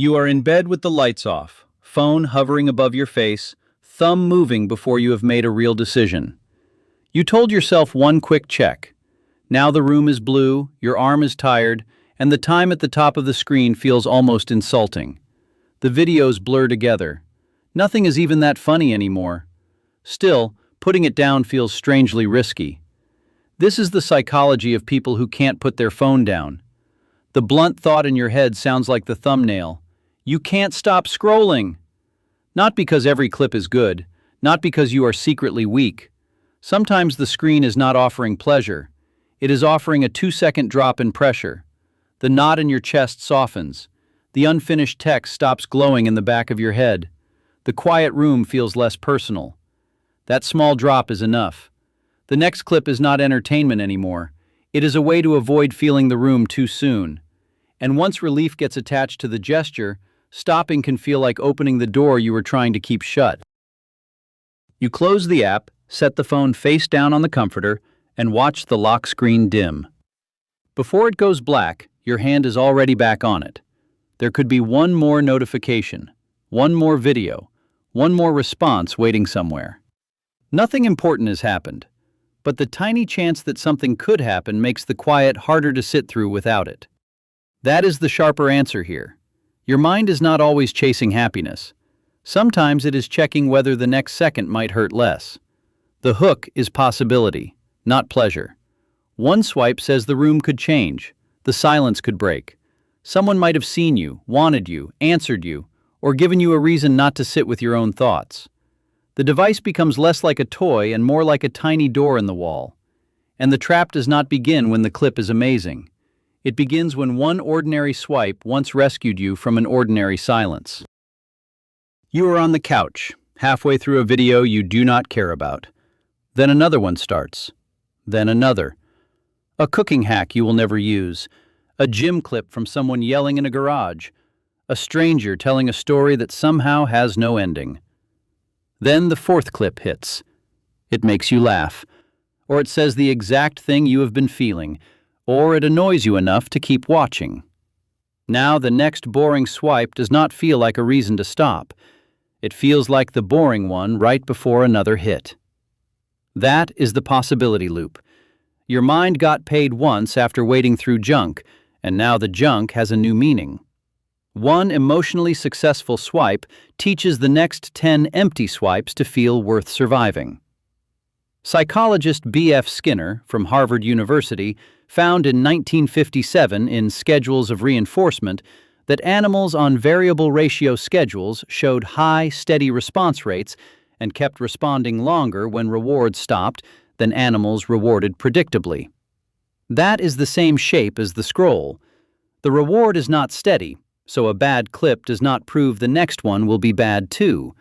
You are in bed with the lights off, phone hovering above your face, thumb moving before you have made a real decision. You told yourself one quick check. Now the room is blue, your arm is tired, and the time at the top of the screen feels almost insulting. The videos blur together. Nothing is even that funny anymore. Still, putting it down feels strangely risky. This is the psychology of people who can't put their phone down. The blunt thought in your head sounds like the thumbnail. You can't stop scrolling. Not because every clip is good, not because you are secretly weak. Sometimes the screen is not offering pleasure. It is offering a 2-second drop in pressure. The knot in your chest softens. The unfinished text stops glowing in the back of your head. The quiet room feels less personal. That small drop is enough. The next clip is not entertainment anymore. It is a way to avoid feeling the room too soon. And once relief gets attached to the gesture, stopping can feel like opening the door you were trying to keep shut. You close the app, set the phone face down on the comforter, and watch the lock screen dim. Before it goes black, your hand is already back on it. There could be one more notification, one more video, one more response waiting somewhere. Nothing important has happened, but the tiny chance that something could happen makes the quiet harder to sit through without it. That is the sharper answer here. Your mind is not always chasing happiness. Sometimes it is checking whether the next second might hurt less. The hook is possibility, not pleasure. One swipe says the room could change, the silence could break. Someone might have seen you, wanted you, answered you, or given you a reason not to sit with your own thoughts. The device becomes less like a toy and more like a tiny door in the wall. And the trap does not begin when the clip is amazing. It begins when one ordinary swipe once rescued you from an ordinary silence. You are on the couch, halfway through a video you do not care about. Then another one starts. Then another. A cooking hack you will never use. A gym clip from someone yelling in a garage. A stranger telling a story that somehow has no ending. Then the fourth clip hits. It makes you laugh. Or it says the exact thing you have been feeling. Or it annoys you enough to keep watching. Now the next boring swipe does not feel like a reason to stop. It feels like the boring one right before another hit. That is the possibility loop. Your mind got paid once after wading through junk, and now the junk has a new meaning. One emotionally successful swipe teaches the next 10 empty swipes to feel worth surviving. Psychologist B.F. Skinner from Harvard University found in 1957 in Schedules of Reinforcement that animals on variable ratio schedules showed high, steady response rates and kept responding longer when rewards stopped than animals rewarded predictably. That is the same shape as the scroll. The reward is not steady, so a bad clip does not prove the next one will be bad too.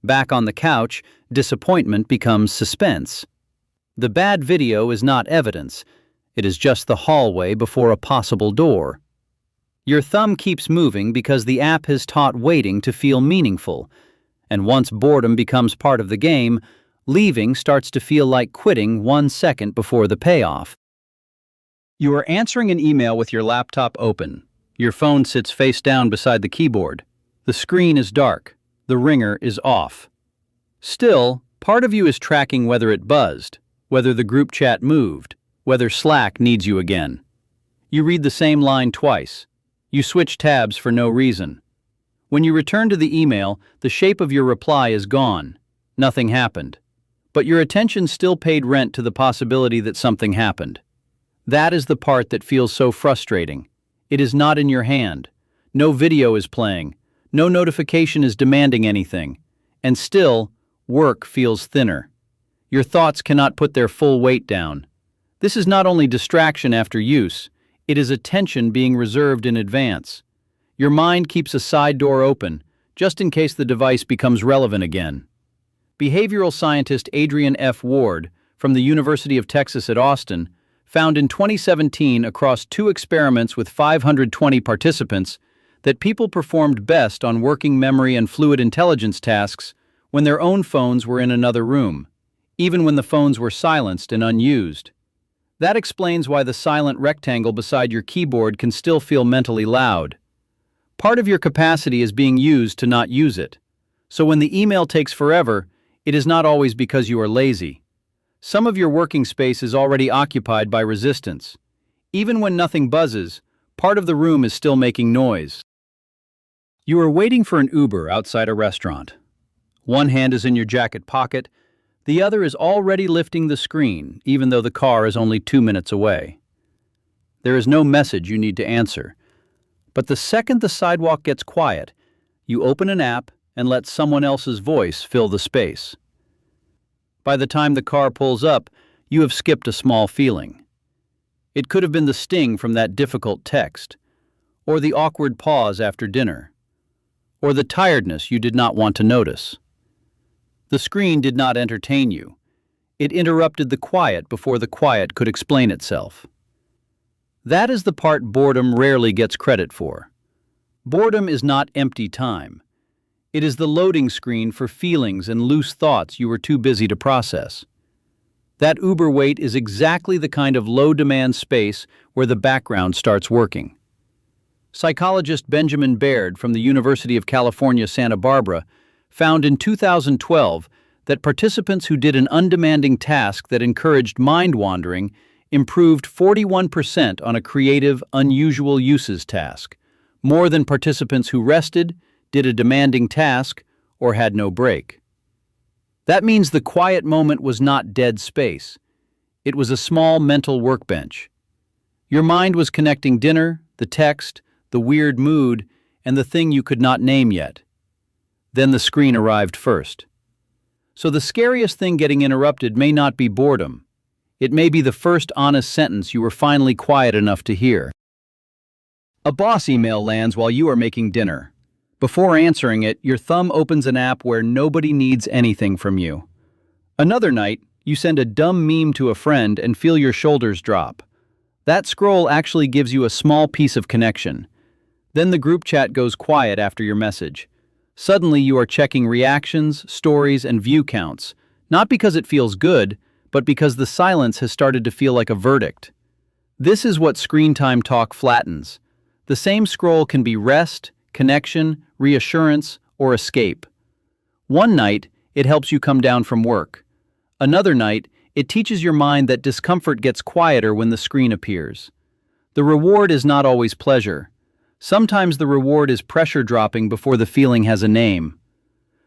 Back on the couch, disappointment becomes suspense. The bad video is not evidence. It is just the hallway before a possible door. Your thumb keeps moving because the app has taught waiting to feel meaningful. And once boredom becomes part of the game, leaving starts to feel like quitting 1 second before the payoff. You are answering an email with your laptop open. Your phone sits face down beside the keyboard. The screen is dark. The ringer is off. Still, part of you is tracking whether it buzzed, whether the group chat moved, whether Slack needs you again. You read the same line twice. You switch tabs for no reason. When you return to the email, the shape of your reply is gone. Nothing happened. But your attention still paid rent to the possibility that something happened. That is the part that feels so frustrating. It is not in your hand. No video is playing. No notification is demanding anything. And still, work feels thinner. Your thoughts cannot put their full weight down. This is not only distraction after use, it is attention being reserved in advance. Your mind keeps a side door open, just in case the device becomes relevant again. Behavioral scientist Adrian F. Ward, from the University of Texas at Austin, found in 2017 across 2 experiments with 520 participants that people performed best on working memory and fluid intelligence tasks when their own phones were in another room, even when the phones were silenced and unused. That explains why the silent rectangle beside your keyboard can still feel mentally loud. Part of your capacity is being used to not use it. So when the email takes forever, it is not always because you are lazy. Some of your working space is already occupied by resistance. Even when nothing buzzes, part of the room is still making noise. You are waiting for an Uber outside a restaurant. One hand is in your jacket pocket, the other is already lifting the screen, even though the car is only 2 minutes away. There is no message you need to answer. But the second the sidewalk gets quiet, you open an app and let someone else's voice fill the space. By the time the car pulls up, you have skipped a small feeling. It could have been the sting from that difficult text, or the awkward pause after dinner, or the tiredness you did not want to notice. The screen did not entertain you. It interrupted the quiet before the quiet could explain itself. That is the part boredom rarely gets credit for. Boredom is not empty time. It is the loading screen for feelings and loose thoughts you were too busy to process. That Uber wait is exactly the kind of low-demand space where the background starts working. Psychologist Benjamin Baird from the University of California, Santa Barbara, found in 2012 that participants who did an undemanding task that encouraged mind-wandering improved 41% on a creative, unusual uses task, more than participants who rested, did a demanding task, or had no break. That means the quiet moment was not dead space. It was a small mental workbench. Your mind was connecting dinner, the text, the weird mood, and the thing you could not name yet. Then the screen arrived first. So the scariest thing getting interrupted may not be boredom. It may be the first honest sentence you were finally quiet enough to hear. A boss email lands while you are making dinner. Before answering it, your thumb opens an app where nobody needs anything from you. Another night, you send a dumb meme to a friend and feel your shoulders drop. That scroll actually gives you a small piece of connection. Then the group chat goes quiet after your message. Suddenly you are checking reactions, stories, and view counts, not because it feels good, but because the silence has started to feel like a verdict. This is what screen time talk flattens. The same scroll can be rest, connection, reassurance, or escape. One night, it helps you come down from work. Another night, it teaches your mind that discomfort gets quieter when the screen appears. The reward is not always pleasure. Sometimes the reward is pressure dropping before the feeling has a name.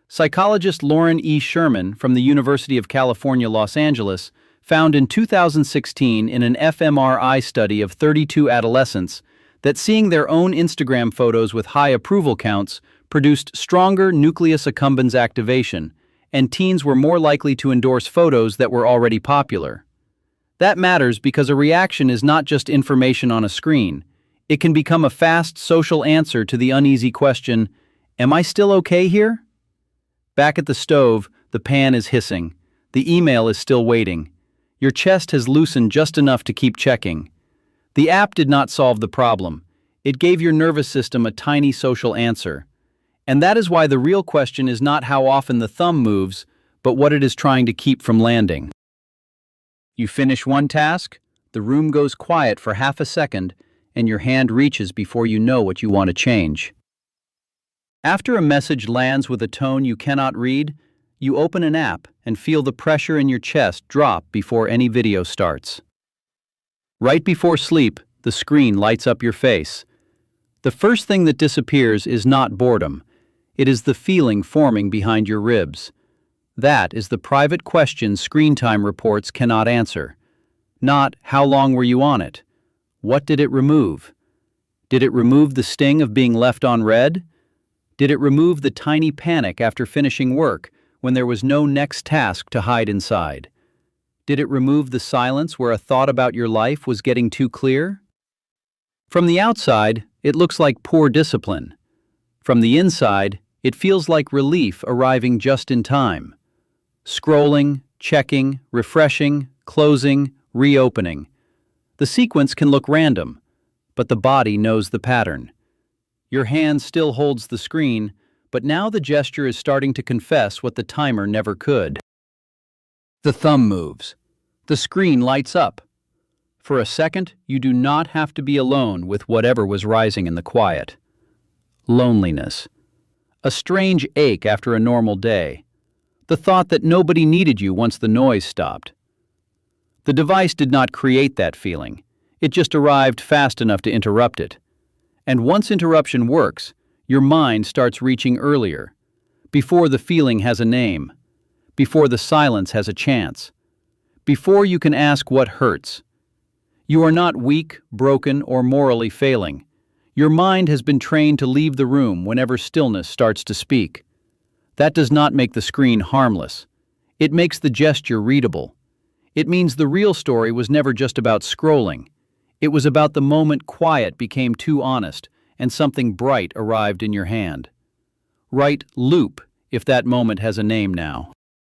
Psychologist Lauren E. Sherman from the University of California, Los Angeles, found in 2016 in an fMRI study of 32 adolescents that seeing their own Instagram photos with high approval counts produced stronger nucleus accumbens activation, and teens were more likely to endorse photos that were already popular. That matters because a reaction is not just information on a screen. It can become a fast social answer to the uneasy question, "Am I still okay here?" Back at the stove, the pan is hissing. The email is still waiting. Your chest has loosened just enough to keep checking. The app did not solve the problem. It gave your nervous system a tiny social answer. And that is why the real question is not how often the thumb moves, but what it is trying to keep from landing. You finish one task, the room goes quiet for half a second, and your hand reaches before you know what you want to change. After a message lands with a tone you cannot read, you open an app and feel the pressure in your chest drop before any video starts. Right before sleep, the screen lights up your face. The first thing that disappears is not boredom. It is the feeling forming behind your ribs. That is the private question screen time reports cannot answer. Not, how long were you on it? What did it remove? Did it remove the sting of being left on red? Did it remove the tiny panic after finishing work when there was no next task to hide inside? Did it remove the silence where a thought about your life was getting too clear? From the outside, it looks like poor discipline. From the inside, it feels like relief arriving just in time. Scrolling, checking, refreshing, closing, reopening. The sequence can look random, but the body knows the pattern. Your hand still holds the screen, but now the gesture is starting to confess what the timer never could. The thumb moves. The screen lights up. For a second, you do not have to be alone with whatever was rising in the quiet. Loneliness. A strange ache after a normal day. The thought that nobody needed you once the noise stopped. The device did not create that feeling. It just arrived fast enough to interrupt it. And once interruption works, your mind starts reaching earlier, before the feeling has a name, before the silence has a chance, before you can ask what hurts. You are not weak, broken, or morally failing. Your mind has been trained to leave the room whenever stillness starts to speak. That does not make the screen harmless. It makes the gesture readable. It means the real story was never just about scrolling. It was about the moment quiet became too honest and something bright arrived in your hand. Write loop if that moment has a name now.